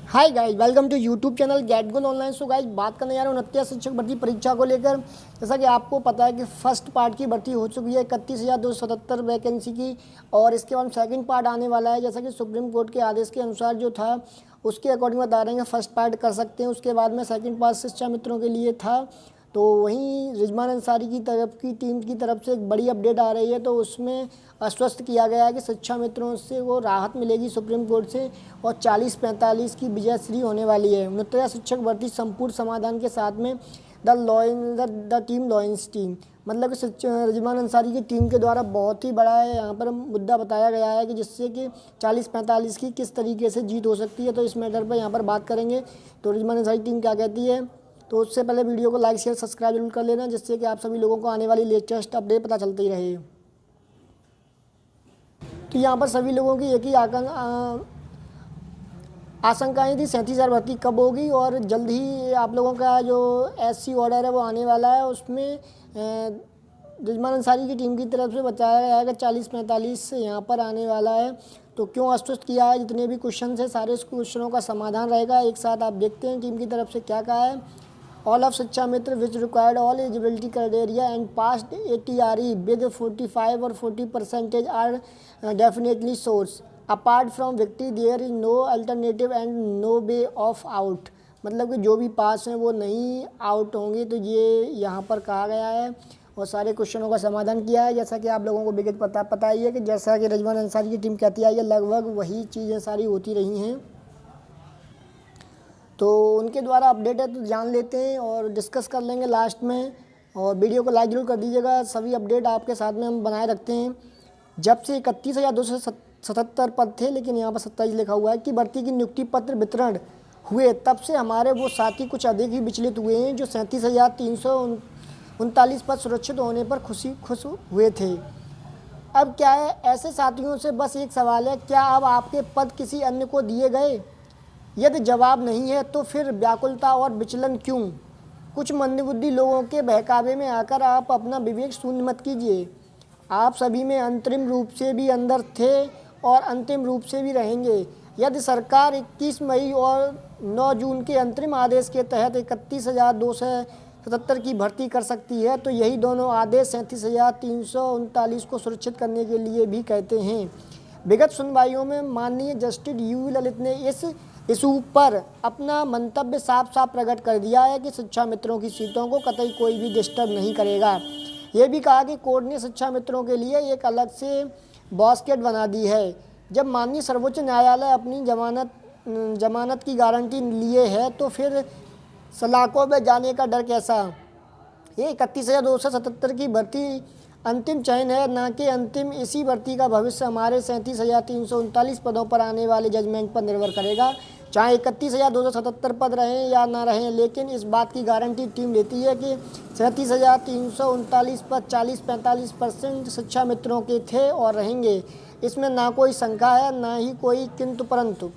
Hi guys, welcome to YouTube channel get good online. So guys, बात करने जा रहे हैं 29 शिक्षक भर्ती परीक्षा को लेकर। जैसा कि आपको पता है कि फर्स्ट पार्ट की भर्ती हो चुकी है 31,277 वैकेंसी की, और इसके बाद सेकंड पार्ट आने वाला है। जैसा कि सुप्रीम कोर्ट के आदेश के अनुसार जो था उसके अकॉर्डिंग बता रहे हैं कि फर्स्ट पार्ट कर सकते हैं, उसके बाद में सेकंड पार्ट शिक्षा मित्रों के लिए था। तो वहीं रिजवान अंसारी की तरफ की टीम की तरफ से एक बड़ी अपडेट आ रही है, तो उसमें आश्वस्त किया गया है कि शिक्षा मित्रों से वो राहत मिलेगी सुप्रीम कोर्ट से, और 40-45 की विजयश्री होने वाली है। 29 शिक्षक भर्ती संपूर्ण समाधान के साथ में द टीम लॉयंस टीम, मतलब कि रिजवान अंसारी की टीम के द्वारा बहुत ही बड़ा है यहाँ पर मुद्दा बताया गया है कि जिससे कि 40-45 की किस तरीके से जीत हो सकती है। तो इस मैटर पर यहाँ पर बात करेंगे। तो रिजवान अंसारी टीम क्या कहती है, तो उससे पहले वीडियो को लाइक शेयर सब्सक्राइब जरूर कर लेना, जिससे कि आप सभी लोगों को आने वाली लेटेस्ट अपडेट पता चलती रहे। तो यहाँ पर सभी लोगों की एक ही आशंकाएं थी, 37,000 भर्ती कब होगी, और जल्द ही आप लोगों का जो SC ऑर्डर है वो आने वाला है। उसमें रिजवान अंसारी की टीम की तरफ से बताया गया है कि 40-45 यहाँ पर आने वाला है। तो क्यों आश्वस्त किया है, जितने भी क्वेश्चन है सारे क्वेश्चनों का समाधान रहेगा। एक साथ आप देखते हैं टीम की तरफ से क्या कहा है। All of Shiksha Mitra which required all eligibility criteria and passed ATRE with 45 और 40% are definitely source. Apart from victory there is no alternative and no way of out, मतलब कि जो भी पास हैं वो नहीं आउट होंगे। तो ये यहाँ पर कहा गया है और सारे क्वेश्चनों का समाधान किया है। जैसा कि आप लोगों को विगत पता ही है कि जैसा कि रिजवान अंसारी की टीम कहती आई है, लगभग वही चीज़ें सारी होती रही हैं। तो उनके द्वारा अपडेट है, तो जान लेते हैं और डिस्कस कर लेंगे लास्ट में। और वीडियो को लाइक जरूर कर दीजिएगा। सभी अपडेट आपके साथ में हम बनाए रखते हैं। जब से 31,277 पद थे, लेकिन यहाँ पर 27 लिखा हुआ है कि भर्ती की नियुक्ति पत्र वितरण हुए, तब से हमारे वो साथी कुछ अधिक ही विचलित हुए हैं जो 37,339 पद सुरक्षित होने पर खुश हुए थे। अब क्या है, ऐसे साथियों से बस एक सवाल है, क्या अब आपके पद किसी अन्य को दिए गए? यदि जवाब नहीं है तो फिर व्याकुलता और विचलन क्यों? कुछ मंदबुद्धि लोगों के बहकावे में आकर आप अपना विवेक शून्य मत कीजिए। आप सभी में अंतरिम रूप से भी अंदर थे और अंतिम रूप से भी रहेंगे। यदि सरकार 21 मई और 9 जून के अंतरिम आदेश के तहत 31,277 की भर्ती कर सकती है, तो यही दोनों आदेश 37,339 को सुरक्षित करने के लिए भी कहते हैं। विगत सुनवाइयों में माननीय जस्टिस UV ललित ने इस इशू पर अपना मंतव्य साफ साफ प्रकट कर दिया है कि शिक्षा मित्रों की सीटों को कतई कोई भी डिस्टर्ब नहीं करेगा। ये भी कहा कि कोर्ट ने शिक्षा मित्रों के लिए एक अलग से बास्केट बना दी है। जब माननीय सर्वोच्च न्यायालय अपनी जमानत की गारंटी लिए है, तो फिर सलाखों में जाने का डर कैसा? ये 31,277 की भर्ती अंतिम चयन है, ना कि अंतिम। इसी भर्ती का भविष्य हमारे 37,339 पदों पर आने वाले जजमेंट पर निर्भर करेगा। चाहे 31,277 पद रहें या ना रहें, लेकिन इस बात की गारंटी टीम लेती है कि 37,339 पद 40-45% शिक्षा मित्रों के थे और रहेंगे। इसमें ना कोई शंका है, ना ही कोई किंतु परंतु।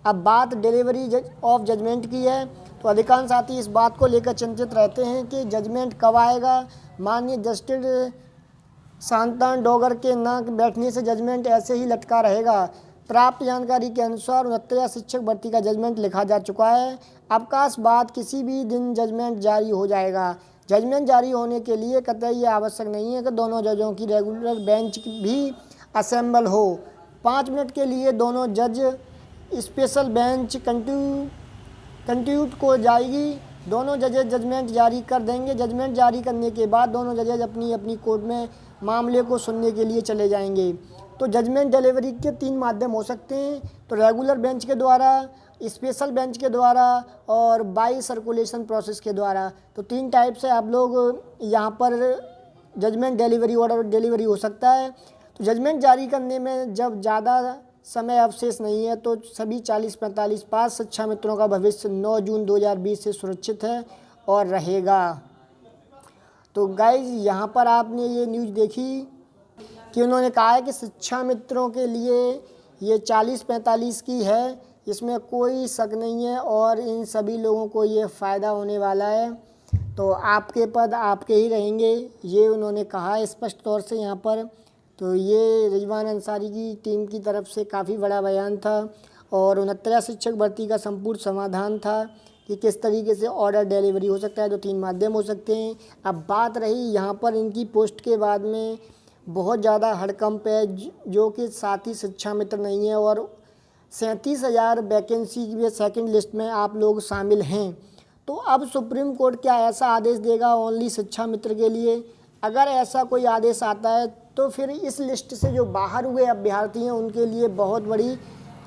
अब बात डिलीवरी ऑफ जजमेंट की है, तो अधिकांश साथी इस बात को लेकर चिंतित रहते हैं कि जजमेंट कब आएगा। माननीय जस्टिस शांतान डोगर के न बैठने से जजमेंट ऐसे ही लटका रहेगा। प्राप्त जानकारी के अनुसार 29 शिक्षक भर्ती का जजमेंट लिखा जा चुका है। अवकाश बाद किसी भी दिन जजमेंट जारी हो जाएगा। जजमेंट जारी होने के लिए कतई ये आवश्यक नहीं है कि दोनों जजों की रेगुलर बेंच भी असेंबल हो। 5 मिनट के लिए दोनों जज स्पेशल बेंच कंट्यूट को जाएगी। दोनों जजेज जजमेंट जारी कर देंगे। जजमेंट जारी करने के बाद दोनों जजेज अपनी अपनी कोर्ट में मामले को सुनने के लिए चले जाएंगे। तो जजमेंट डिलीवरी के 3 माध्यम हो सकते हैं, तो रेगुलर बेंच के द्वारा, स्पेशल बेंच के द्वारा और बाई सर्कुलेशन प्रोसेस के द्वारा। तो 3 टाइप से आप लोग यहाँ पर जजमेंट डिलीवरी ऑर्डर डिलीवरी हो सकता है। तो जजमेंट जारी करने में जब ज़्यादा समय अवशेष नहीं है, तो सभी 40-45 पास शिक्षा मित्रों का भविष्य 9 जून 2020 से सुरक्षित है और रहेगा। तो गाइज, यहाँ पर आपने ये न्यूज़ देखी कि उन्होंने कहा है कि शिक्षा मित्रों के लिए ये 40-45 की है, इसमें कोई शक नहीं है, और इन सभी लोगों को ये फ़ायदा होने वाला है। तो आपके पद आपके ही रहेंगे, ये उन्होंने कहा स्पष्ट तौर से यहाँ पर। तो ये रिजवान अंसारी की टीम की तरफ से काफ़ी बड़ा बयान था, और 69 शिक्षक भर्ती का संपूर्ण समाधान था कि किस तरीके से ऑर्डर डिलीवरी हो सकता है, तो 3 माध्यम हो सकते हैं। अब बात रही यहाँ पर इनकी पोस्ट के बाद में बहुत ज़्यादा हड़कंप है जो कि साथी शिक्षा मित्र नहीं है और 37,000 वैकेंसी की सेकंड लिस्ट में आप लोग शामिल हैं। तो अब सुप्रीम कोर्ट क्या ऐसा आदेश देगा ओनली शिक्षा मित्र के लिए? अगर ऐसा कोई आदेश आता है तो फिर इस लिस्ट से जो बाहर हुए अभ्यर्थी हैं उनके लिए बहुत बड़ी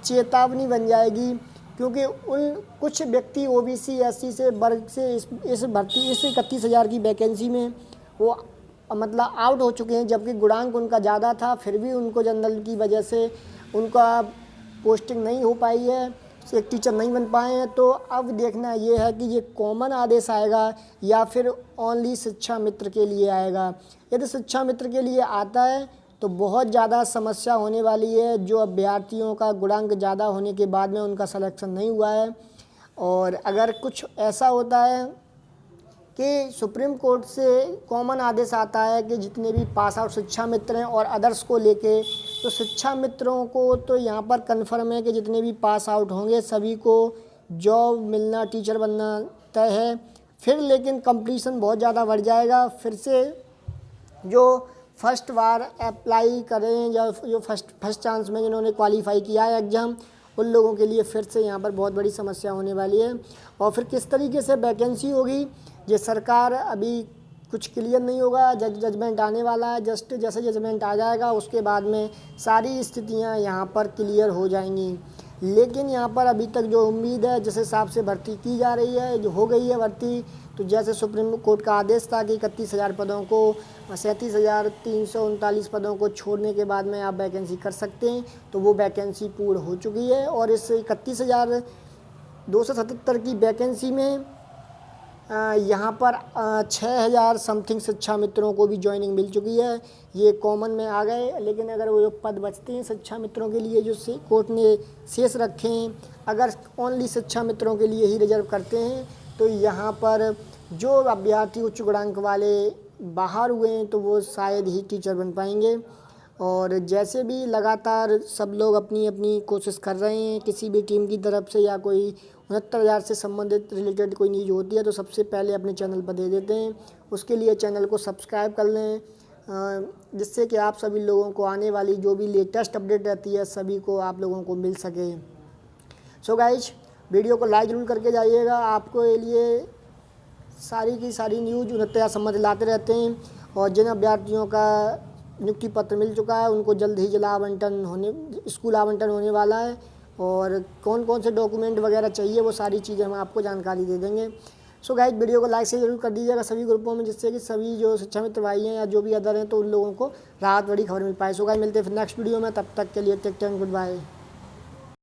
चेतावनी बन जाएगी, क्योंकि उन कुछ व्यक्ति ओबीसी एससी से वर्ग से इस भर्ती इस 31,000 की वैकेंसी में वो मतलब आउट हो चुके हैं, जबकि गुणांक उनका ज़्यादा था, फिर भी उनको जनरल की वजह से उनका पोस्टिंग नहीं हो पाई है, एक टीचर नहीं बन पाए हैं। तो अब देखना ये है कि ये कॉमन आदेश आएगा या फिर ओनली शिक्षा मित्र के लिए आएगा। यदि शिक्षा मित्र के लिए आता है तो बहुत ज़्यादा समस्या होने वाली है, जो अभ्यर्थियों का गुणांक ज़्यादा होने के बाद में उनका सिलेक्शन नहीं हुआ है। और अगर कुछ ऐसा होता है कि सुप्रीम कोर्ट से कॉमन आदेश आता है कि जितने भी पास आउट शिक्षा मित्र हैं और अदर्स को लेके, तो शिक्षा मित्रों को तो यहाँ पर कन्फर्म है कि जितने भी पास आउट होंगे सभी को जॉब मिलना, टीचर बनना तय है। फिर लेकिन कंपटीशन बहुत ज़्यादा बढ़ जाएगा। फिर से जो फर्स्ट बार अप्लाई करें या जो फर्स्ट चांस में जिन्होंने क्वालिफाई किया है एग्ज़ाम, उन लोगों के लिए फिर से यहाँ पर बहुत बड़ी समस्या होने वाली है। और फिर किस तरीके से वैकेंसी होगी ये सरकार अभी कुछ क्लियर नहीं होगा। जजमेंट आने वाला है, जैसे जजमेंट आ जाएगा उसके बाद में सारी स्थितियाँ यहाँ पर क्लियर हो जाएंगी। लेकिन यहाँ पर अभी तक जो उम्मीद है, जिस हिसाब से भर्ती की जा रही है, जो हो गई है भर्ती, तो जैसे सुप्रीम कोर्ट का आदेश था कि 31,000 पदों को 37,339 पदों को छोड़ने के बाद में आप वैकेंसी कर सकते हैं, तो वो वैकेंसी पूर्ण हो चुकी है। और इस 31,277 की वैकेंसी में यहाँ पर 6,000 समथिंग शिक्षा मित्रों को भी ज्वाइनिंग मिल चुकी है। ये कॉमन में आ गए। लेकिन अगर वो पद बचते हैं शिक्षा मित्रों के लिए जो कोर्ट ने शेष रखे हैं, अगर ओनली शिक्षा मित्रों के लिए ही रिजर्व करते हैं, तो यहाँ पर जो अभ्यर्थी उच्च गुणांक वाले बाहर हुए हैं तो वो शायद ही टीचर बन पाएंगे। और जैसे भी लगातार सब लोग अपनी अपनी कोशिश कर रहे हैं, किसी भी टीम की तरफ से या कोई 69,000 से संबंधित रिलेटेड कोई न्यूज़ होती है तो सबसे पहले अपने चैनल पर दे देते हैं। उसके लिए चैनल को सब्सक्राइब कर लें, जिससे कि आप सभी लोगों को आने वाली जो भी लेटेस्ट अपडेट रहती है सभी को आप लोगों को मिल सके। सो गाइज, वीडियो को लाइक जरूर करके जाइएगा। आपको ये लिए सारी की सारी न्यूज़ 69,000 संबंध लाते रहते हैं। और जिन अभ्यर्थियों का नियुक्ति पत्र मिल चुका है उनको जल्द ही स्कूल आवंटन होने वाला है। और कौन कौन से डॉक्यूमेंट वगैरह चाहिए वो सारी चीज़ें हम आपको जानकारी दे देंगे। सो गाइस, वीडियो को लाइक से जरूर कर दीजिएगा सभी ग्रुपों में, जिससे कि सभी जो शिक्षा मित्र भाई हैं या जो भी अदर हैं तो उन लोगों को राहत बड़ी खबर मिल पाए। सो गाइस, मिलते हैं फिर नेक्स्ट वीडियो में। तब तक के लिए टेक केयर, गुड बाय।